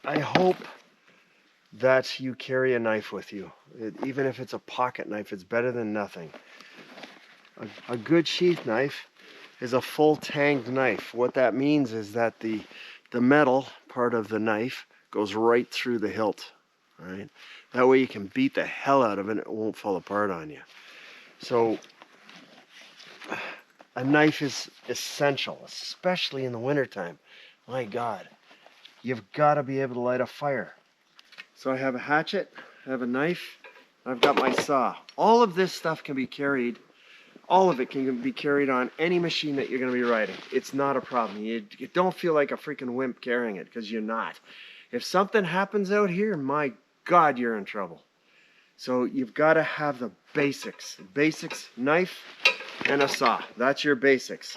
I hope that you carry a knife with you. Even if it's a pocket knife, it's better than nothing. A good sheath knife is a full tanged knife. What that means is that the metal part of the knife goes right through the hilt. Right? That way you can beat the hell out of it and it won't fall apart on you. So a knife is essential, especially in the wintertime. My God, you've got to be able to light a fire. So I have a hatchet, I have a knife, I've got my saw. All of this stuff can be carried, all of it can be carried on any machine that you're going to be riding. It's not a problem. You don't feel like a freaking wimp carrying it, because you're not. If something happens out here, my God, you're in trouble. So you've got to have the basics. Basics, knife and a saw. That's your basics.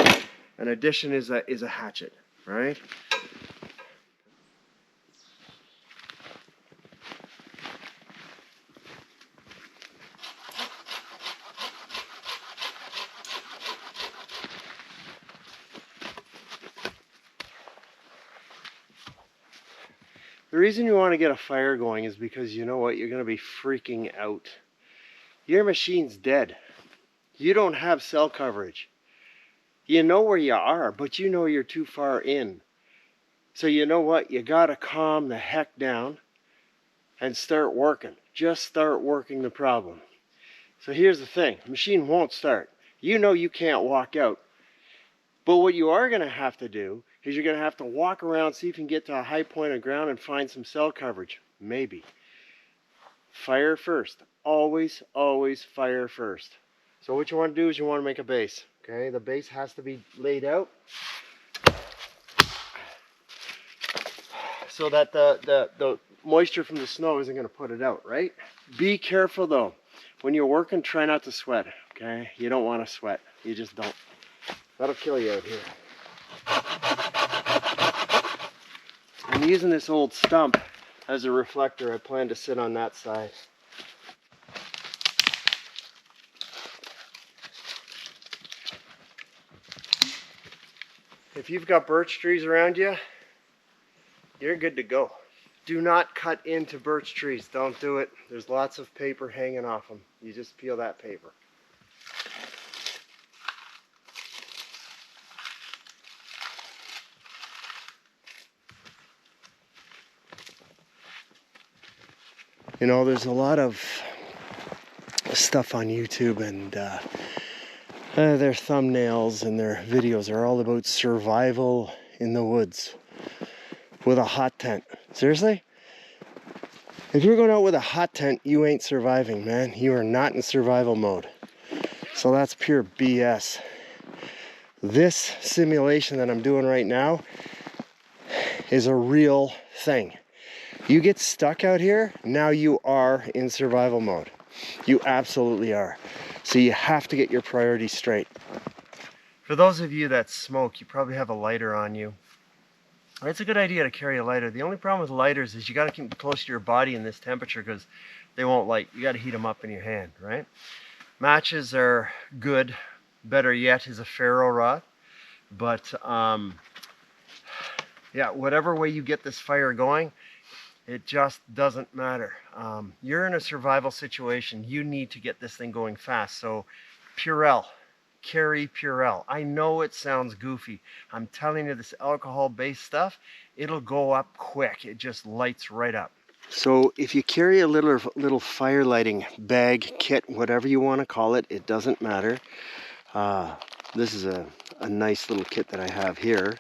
An addition is a hatchet, right? The reason you want to get a fire going is because you know what? You're going to be freaking out. Your machine's dead. You don't have cell coverage. You know where you are, but you know you're too far in. So you know what? You got to calm the heck down and start working. Just start working the problem. So here's the thing. The machine won't start. You know you can't walk out. But what you are going to have to do is you're going to have to walk around, see if you can get to a high point of ground and find some cell coverage. Maybe. Fire first. Always, always fire first. So what you want to do is you want to make a base. Okay, the base has to be laid out so that the moisture from the snow isn't going to put it out, right? Be careful though. When you're working, try not to sweat. Okay, you don't want to sweat. You just don't. That'll kill you out here. I'm using this old stump as a reflector. I plan to sit on that side. If you've got birch trees around you, you're good to go. Do not cut into birch trees. Don't do it. There's lots of paper hanging off them. You just peel that paper. You know, there's a lot of stuff on YouTube, and their thumbnails and their videos are all about survival in the woods with a hot tent. Seriously? If you're going out with a hot tent, you ain't surviving, man. You are not in survival mode. So that's pure BS. This simulation that I'm doing right now is a real thing. You get stuck out here, now you are in survival mode. You absolutely are. So you have to get your priorities straight. For those of you that smoke, you probably have a lighter on you. It's a good idea to carry a lighter. The only problem with lighters is you got to keep them close to your body in this temperature because they won't light. You got to heat them up in your hand, right? Matches are good. Better yet is a ferro rod. But yeah, whatever way you get this fire going, it just doesn't matter. You're in a survival situation. You need to get this thing going fast. So Purell, carry Purell. I know it sounds goofy. I'm telling you, this alcohol-based stuff, it'll go up quick. It just lights right up. So if you carry a little fire lighting bag, kit, whatever you want to call it, it doesn't matter. This is a nice little kit that I have here.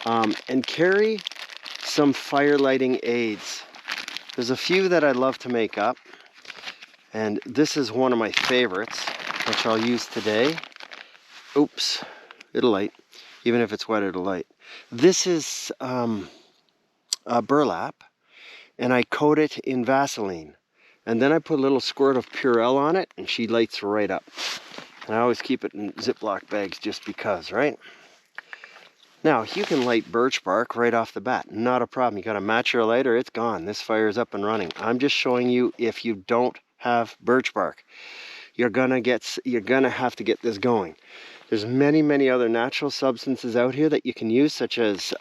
And carry some fire lighting aids. There's a few that I love to make up, and this is one of my favorites, which I'll use today. Oops, it'll light. Even if it's wet, it'll light. This is a burlap, and I coat it in Vaseline. And then I put a little squirt of Purell on it, and she lights right up. And I always keep it in Ziploc bags just because, right? Now, you can light birch bark right off the bat, not a problem. You got a match or a lighter, it's gone. This fire is up and running. I'm just showing you if you don't have birch bark, you're gonna have to get this going. There's many other natural substances out here that you can use, such as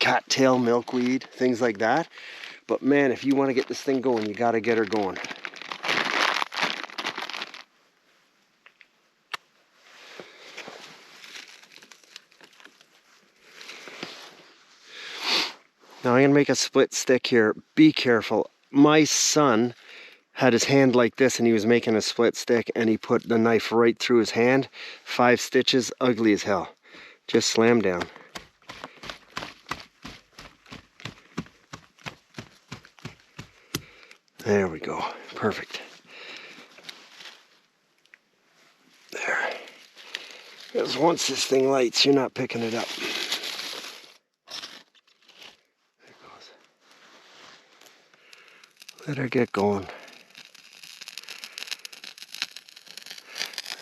cattail, milkweed, things like that. But man, if you want to get this thing going, you got to get her going. Now I'm going to make a split stick here. Be careful. My son had his hand like this and he was making a split stick and he put the knife right through his hand. 5 stitches, ugly as hell. Just slam down. There we go. Perfect. There. Because once this thing lights, you're not picking it up. There it goes. Let her get going.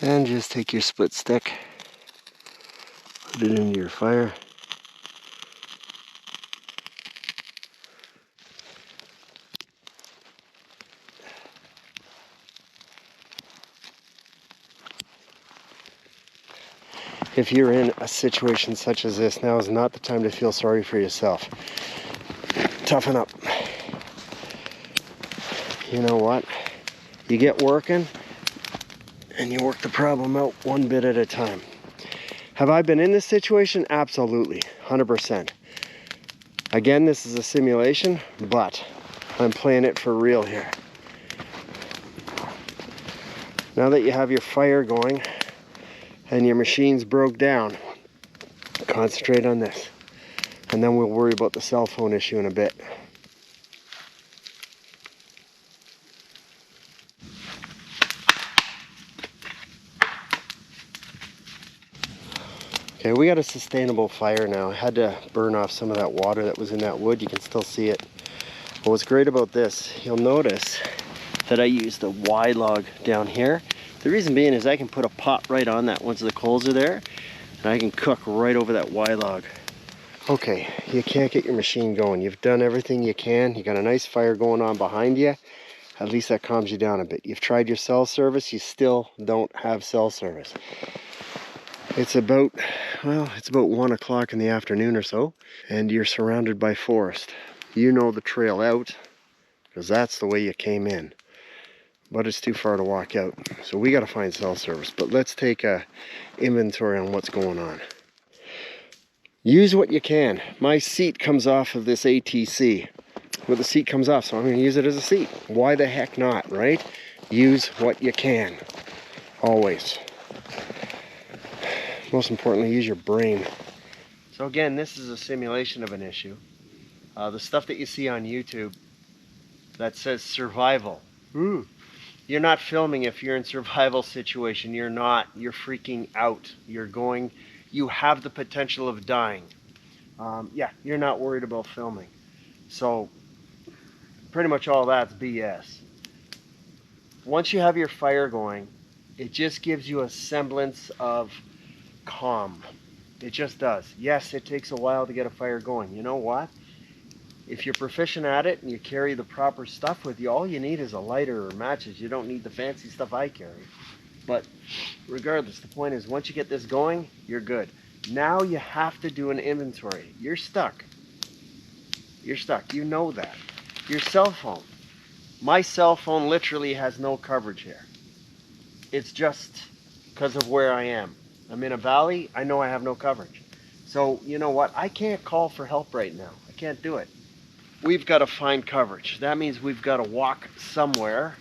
And just take your split stick, put it into your fire. If you're in a situation such as this, now is not the time to feel sorry for yourself. Toughen up. You know what? You get working and you work the problem out one bit at a time. Have I been in this situation? Absolutely, 100%. Again, this is a simulation, but I'm playing it for real here. Now that you have your fire going and your machine's broke down, concentrate on this. And then we'll worry about the cell phone issue in a bit. Okay, we got a sustainable fire now. I had to burn off some of that water that was in that wood. You can still see it. But what's great about this, you'll notice that I used a Y log down here. The reason being is I can put a pot right on that once the coals are there, and I can cook right over that Y log. Okay, you can't get your machine going. You've done everything you can. You got a nice fire going on behind you. At least that calms you down a bit. You've tried your cell service, you still don't have cell service. It's about 1 o'clock in the afternoon or so, and you're surrounded by forest. You know the trail out, because that's the way you came in. But it's too far to walk out, so we got to find cell service. But let's take a inventory on what's going on. Use what you can. My seat comes off of this ATC. Well, the seat comes off, so I'm going to use it as a seat. Why the heck not, right? Use what you can. Always. Most importantly, use your brain. So again, this is a simulation of an issue. The stuff that you see on YouTube that says survival. You're not filming if you're in survival situation. You're not. You're freaking out. You have the potential of dying. Yeah, you're not worried about filming. So pretty much all that's BS. Once you have your fire going, it just gives you a semblance of calm. It just does. Yes, it takes a while to get a fire going. You know what? If you're proficient at it and you carry the proper stuff with you, all you need is a lighter or matches. You don't need the fancy stuff I carry. But regardless, the point is once you get this going, you're good. Now you have to do an inventory. You're stuck. You're stuck. You know that. Your cell phone. My cell phone literally has no coverage here. It's just because of where I am. I'm in a valley. I know I have no coverage. So you know what? I can't call for help right now. I can't do it. We've got to find coverage. That means we've got to walk somewhere,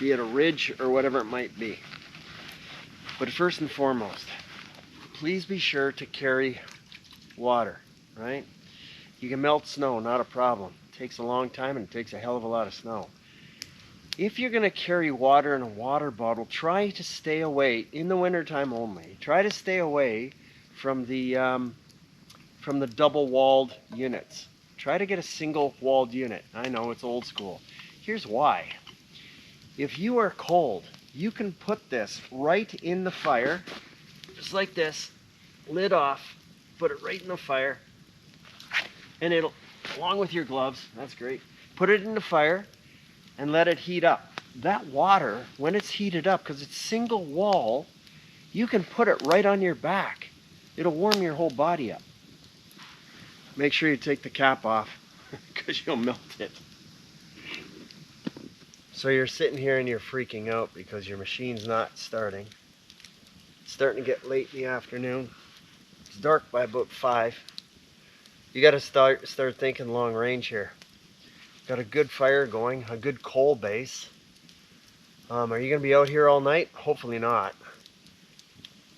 be it a ridge or whatever it might be. But first and foremost, please be sure to carry water, right? You can melt snow, not a problem. It takes a long time and it takes a hell of a lot of snow. If you're going to carry water in a water bottle, try to stay away, in the wintertime only, try to stay away from the double-walled units. Try to get a single-walled unit. I know, it's old school. Here's why. If you are cold, you can put this right in the fire, just like this, lid off, put it right in the fire, and it'll, along with your gloves, that's great, put it in the fire and let it heat up. That water, when it's heated up, because it's single wall, you can put it right on your back. It'll warm your whole body up. Make sure you take the cap off because you'll melt it. So you're sitting here and you're freaking out because your machine's not starting. It's starting to get late in the afternoon. It's dark by about 5. You got to start thinking long range here. Got a good fire going, a good coal base. Are you going to be out here all night? Hopefully not,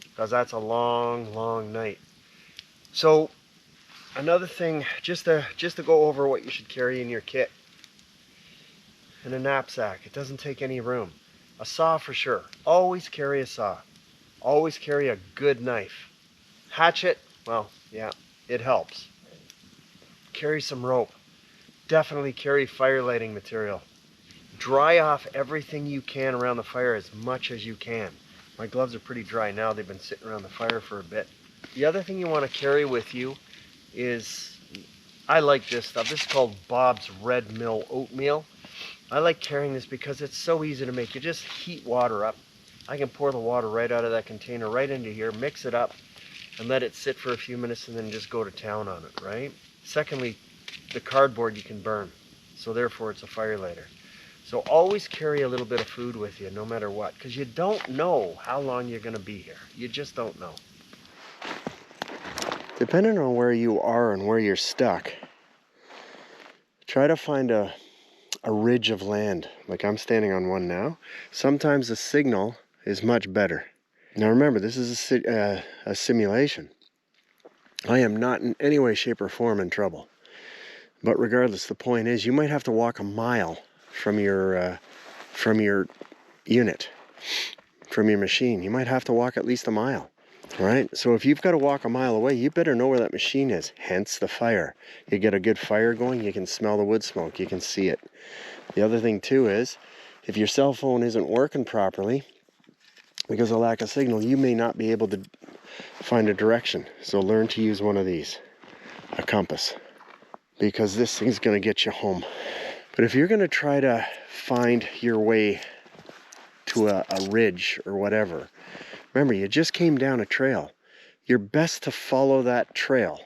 because that's a long, long night. So another thing, just to go over what you should carry in your kit. In a knapsack, it doesn't take any room. A saw for sure. Always carry a saw. Always carry a good knife. Hatchet, well, yeah, it helps. Carry some rope. Definitely carry fire lighting material. Dry off everything you can around the fire as much as you can. My gloves are pretty dry now. They've been sitting around the fire for a bit. The other thing you want to carry with you is, I like this stuff. This is called Bob's Red Mill Oatmeal. I like carrying this because it's so easy to make. You just heat water up. I can pour the water right out of that container right into here, mix it up, and let it sit for a few minutes and then just go to town on it, right? Secondly, the cardboard you can burn, so therefore it's a fire lighter. So always carry a little bit of food with you, no matter what, because you don't know how long you're going to be here. You just don't know. Depending on where you are and where you're stuck, try to find a ridge of land, like I'm standing on one now. Sometimes the signal is much better. Now remember, this is a simulation. I am not in any way, shape, or form in trouble. But regardless, the point is you might have to walk a mile from your unit, from your machine. You might have to walk at least a mile. Right? So if you've got to walk a mile away, you better know where that machine is, hence the fire. You get a good fire going, you can smell the wood smoke, you can see it. The other thing too is, if your cell phone isn't working properly, because of lack of signal, you may not be able to find a direction. So learn to use one of these, a compass, because this thing's going to get you home. But if you're going to try to find your way to a ridge or whatever, remember, you just came down a trail. You're best to follow that trail.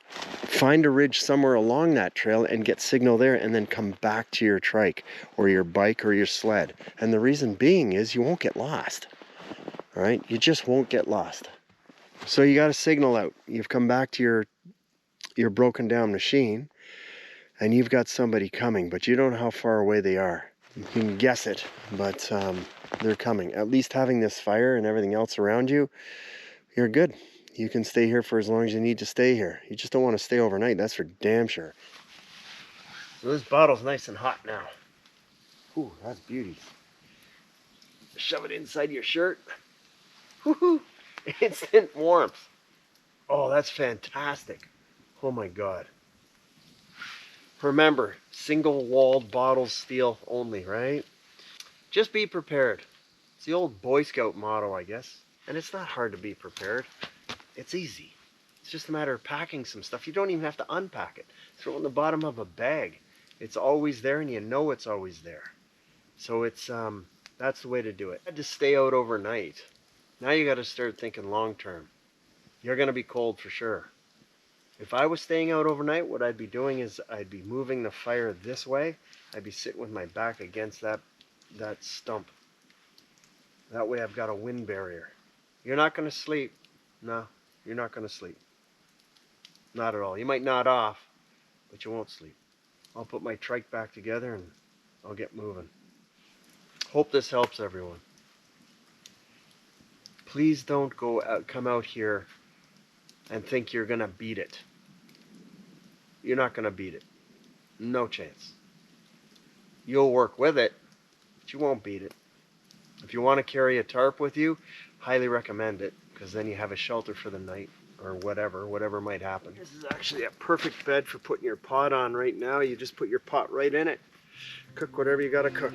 Find a ridge somewhere along that trail and get signal there, and then come back to your trike or your bike or your sled. And the reason being is you won't get lost. All right? You just won't get lost. So you got a signal out. You've come back to your broken down machine, and you've got somebody coming, but you don't know how far away they are. You can guess it, but they're coming. At least having this fire and everything else around you, you're good. You can stay here for as long as you need to stay here. You just don't want to stay overnight, that's for damn sure. So this bottle's nice and hot now. Ooh, that's beauty. Shove it inside your shirt. Woohoo! Instant warmth. Oh, that's fantastic. Oh my God. Remember, single-walled bottles, steel only, right? Just be prepared. It's the old Boy Scout motto, I guess. And it's not hard to be prepared. It's easy. It's just a matter of packing some stuff. You don't even have to unpack it. Throw it in the bottom of a bag. It's always there, and you know it's always there. So it's that's the way to do it. I had to stay out overnight. Now you got to start thinking long term. You're going to be cold for sure. If I was staying out overnight, what I'd be doing is I'd be moving the fire this way. I'd be sitting with my back against that stump. That way I've got a wind barrier. You're not going to sleep. No, you're not going to sleep. Not at all. You might nod off, but you won't sleep. I'll put my trike back together and I'll get moving. Hope this helps everyone. Please don't come out here and think you're going to beat it. You're not going to beat it. No chance. You'll work with it, but you won't beat it. If you want to carry a tarp with you, highly recommend it, because then you have a shelter for the night or whatever might happen. This is actually a perfect bed for putting your pot on right now. You just put your pot right in it. Cook whatever you got to cook.